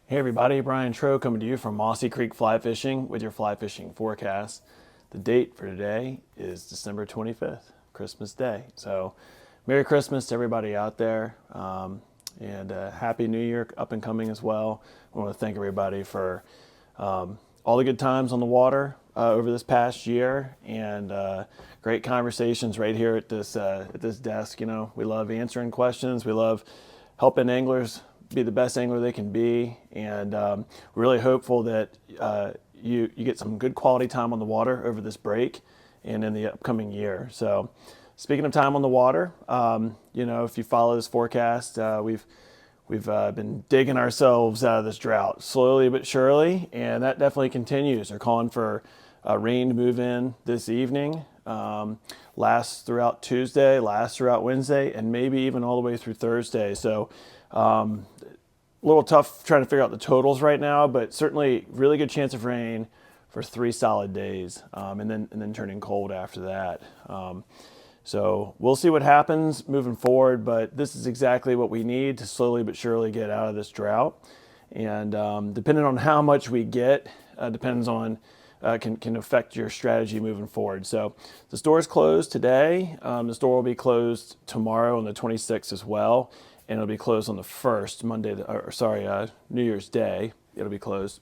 Hey everybody, Brian Trout coming to you from Mossy Creek Fly Fishing with your fly fishing forecast. The date for today is December 25th, Christmas Day. So, Merry Christmas to everybody out there, and Happy New Year up and coming as well. I want to thank everybody for all the good times on the water over this past year, and great conversations right here at this desk. You know, we love answering questions. We love helping anglers be the best angler they can be, and we're really hopeful that you get some good quality time on the water over this break and in the upcoming year. So, speaking of time on the water, you know, if you follow this forecast, we've been digging ourselves out of this drought slowly but surely, and that definitely continues. They're calling for rain to move in this evening, last throughout Tuesday, last throughout Wednesday, and maybe even all the way through Thursday. So a little tough trying to figure out the totals right now, but certainly really good chance of rain for 3 solid days, and then turning cold after that. So we'll see what happens moving forward, but this is exactly what we need to slowly but surely get out of this drought. And depending on how much we get, depends on can affect your strategy moving forward. So the store is closed today. The store will be closed tomorrow on the 26th as well, and it'll be closed on the 1st, New Year's Day. It'll be closed.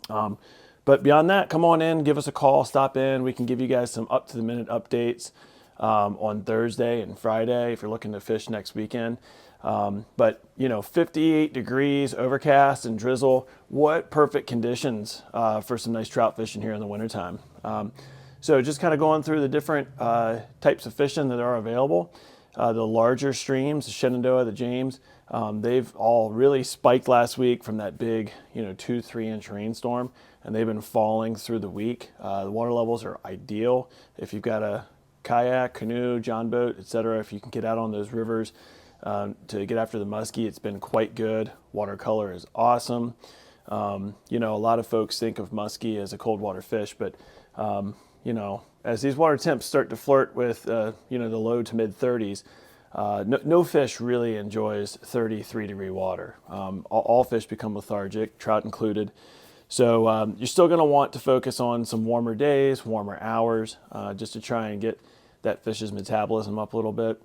But beyond that, come on in, give us a call, stop in. We can give you guys some up-to-the-minute updates on Thursday and Friday if you're looking to fish next weekend. But, you know, 58 degrees, overcast, and drizzle. What perfect conditions for some nice trout fishing here in the wintertime. So just kind of going through the different types of fishing that are available. The larger streams, the Shenandoah, the James, they've all really spiked last week from that big, 2-3 inch rainstorm, and they've been falling through the week. The water levels are ideal. If you've got a kayak, canoe, john boat, etc., if you can get out on those rivers to get after the musky, it's been quite good. Watercolor is awesome. A lot of folks think of musky as a cold water fish, but as these water temps start to flirt with, the low to mid 30s, no fish really enjoys 33-degree water. All fish become lethargic, trout included. So you're still going to want to focus on some warmer days, warmer hours, just to try and get that fish's metabolism up a little bit.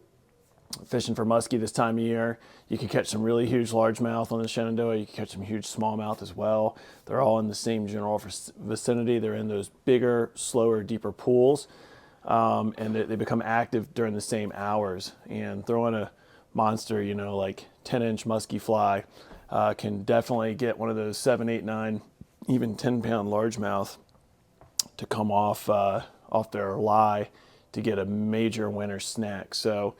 Fishing for musky this time of year, you can catch some really huge largemouth on the Shenandoah. You can catch some huge smallmouth as well. They're all in the same general vicinity. They're in those bigger, slower, deeper pools, and they become active during the same hours. And throwing a monster, like 10-inch musky fly, can definitely get one of those 7, 8, 9, even 10-pound largemouth to come off their lie to get a major winter snack. So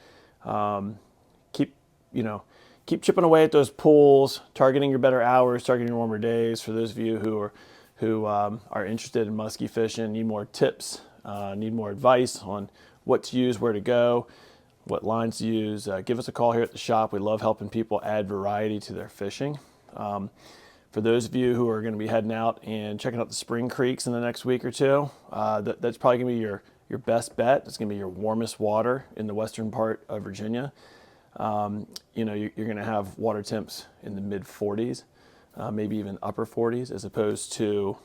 keep chipping away at those pools, targeting your better hours, targeting your warmer days. For those of you who are interested in musky fishing, need more tips, need more advice on what to use, where to go, what lines to use, give us a call here at the shop. We love helping people add variety to their fishing. For those of you who are going to be heading out and checking out the spring creeks in the next week or two, that's probably going to be your best bet. It's going to be your warmest water in the western part of Virginia. You're going to have water temps in the mid 40s, maybe even upper 40s, as opposed to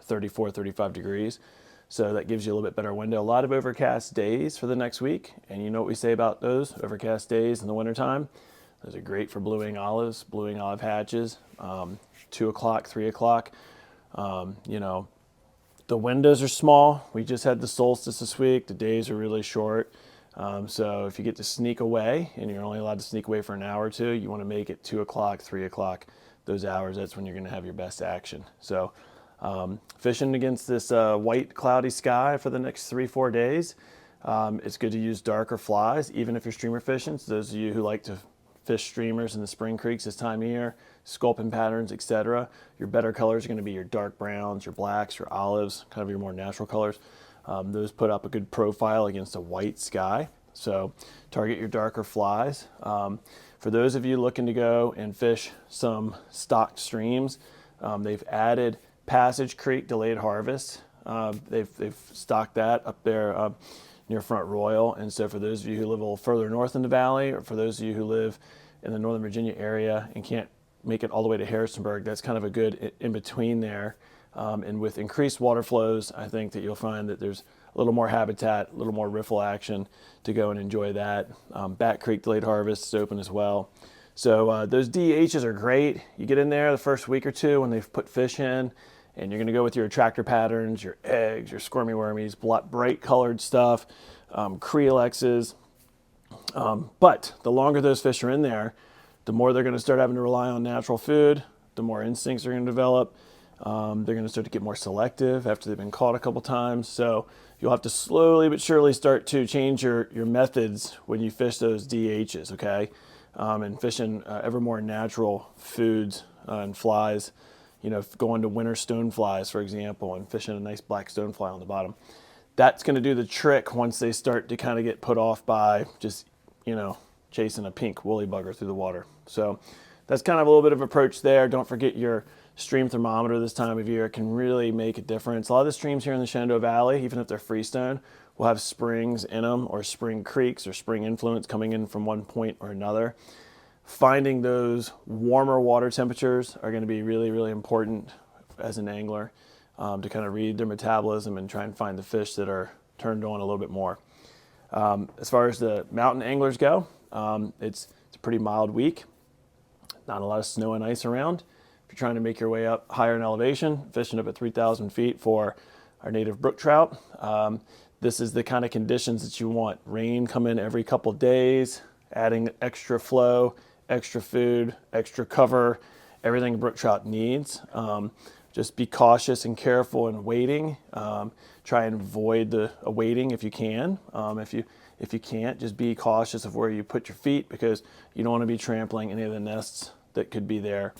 34, 35 degrees. So that gives you a little bit better window. A lot of overcast days for the next week. And you know what we say about those overcast days in the wintertime? Those are great for blueing olives, blueing olive hatches, 2 o'clock, 3 o'clock. The windows are small. We just had the solstice this week. The days are really short. So if you get to sneak away, and you're only allowed to sneak away for an hour or two, you want to make it 2 o'clock, 3 o'clock, those hours. That's when you're going to have your best action. So fishing against this white cloudy sky for the next 3-4 days, it's good to use darker flies, even if you're streamer fishing. So those of you who like to fish streamers in the spring creeks this time of year, sculpin patterns, etc. Your better colors are going to be your dark browns, your blacks, your olives, kind of your more natural colors. Those put up a good profile against a white sky. So target your darker flies. For those of you looking to go and fish some stocked streams, they've added Passage Creek delayed harvest. They've stocked that up there near Front Royal. And so for those of you who live a little further north in the valley, or for those of you who live in the Northern Virginia area and can't make it all the way to Harrisonburg. That's kind of a good in between there. And with increased water flows, I think that you'll find that there's a little more habitat, a little more riffle action to go and enjoy that. Bat Creek delayed harvest is open as well. So those DHs are great. You get in there the first week or two when they've put fish in, and you're going to go with your attractor patterns, your eggs, your squirmy wormies, bright colored stuff, creolexes. But the longer those fish are in there, the more they're going to start having to rely on natural food, the more instincts are going to develop. They're going to start to get more selective after they've been caught a couple times. So you'll have to slowly but surely start to change your methods when you fish those DHs, okay? And fishing ever more natural foods and flies, you know, going to winter stoneflies, for example, and fishing a nice black stonefly on the bottom. That's going to do the trick once they start to kind of get put off by just, you know, chasing a pink woolly bugger through the water. So that's kind of a little bit of approach there. Don't forget your stream thermometer this time of year. It can really make a difference. A lot of the streams here in the Shenandoah Valley, even if they're freestone, will have springs in them or spring creeks or spring influence coming in from one point or another. Finding those warmer water temperatures are going to be really, really important as an angler to kind of read their metabolism and try and find the fish that are turned on a little bit more. As far as the mountain anglers go, it's a pretty mild week. Not a lot of snow and ice around. If you're trying to make your way up higher in elevation, fishing up at 3,000 feet for our native brook trout, this is the kind of conditions that you want. Rain come in every couple days, adding extra flow, extra food, extra cover, everything a brook trout needs. Just be cautious and careful in wading. Try and avoid the wading if you can. If you can't, just be cautious of where you put your feet, because you don't want to be trampling any of the nests that could be there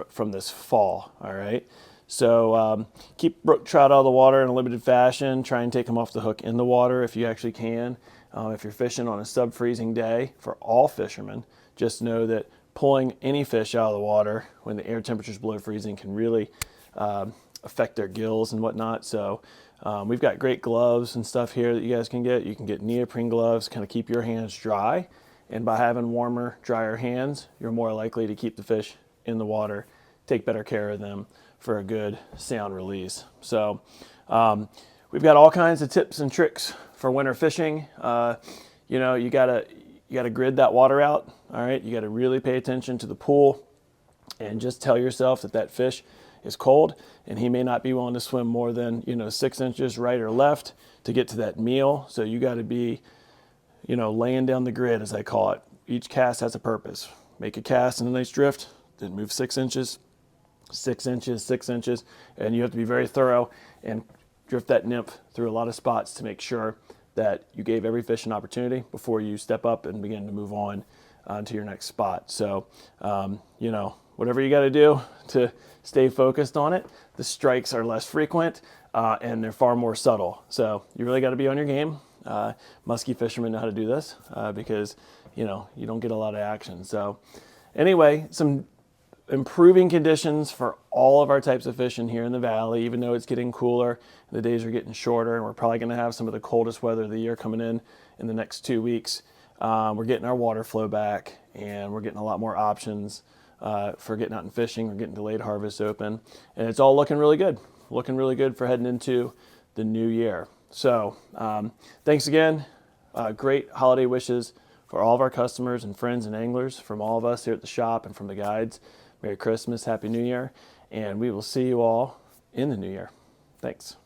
from this fall, all right? So keep brook trout out of the water in a limited fashion. Try and take them off the hook in the water if you actually can. If you're fishing on a sub-freezing day, for all fishermen, just know that pulling any fish out of the water when the air temperature is below freezing can really affect their gills and whatnot. So we've got great gloves and stuff here that you guys can get. You can get neoprene gloves, kind of keep your hands dry. And by having warmer, drier hands, you're more likely to keep the fish in the water, take better care of them for a good sound release. So we've got all kinds of tips and tricks for winter fishing. You know, you gotta grid that water out. All right, you gotta really pay attention to the pool, and just tell yourself that that fish is cold, and he may not be willing to swim more than 6 inches right or left to get to that meal. So you got to be, laying down the grid, as I call it. Each cast has a purpose. Make a cast in a nice drift, then move 6 inches, 6 inches, 6 inches, and you have to be very thorough and drift that nymph through a lot of spots to make sure that you gave every fish an opportunity before you step up and begin to move on to your next spot. So, whatever you got to do to stay focused on it. The strikes are less frequent and they're far more subtle. So you really got to be on your game. Musky fishermen know how to do this because, you don't get a lot of action. So anyway, some improving conditions for all of our types of fishing here in the valley, even though it's getting cooler, the days are getting shorter, and we're probably going to have some of the coldest weather of the year coming in the next 2 weeks. We're getting our water flow back, and we're getting a lot more options for getting out and fishing. We're getting delayed harvests open, and it's all looking really good for heading into the new year. So thanks again. Great holiday wishes for all of our customers and friends and anglers, from all of us here at the shop and from the guides. Merry Christmas, Happy New Year, and we will see you all in the new year. Thanks.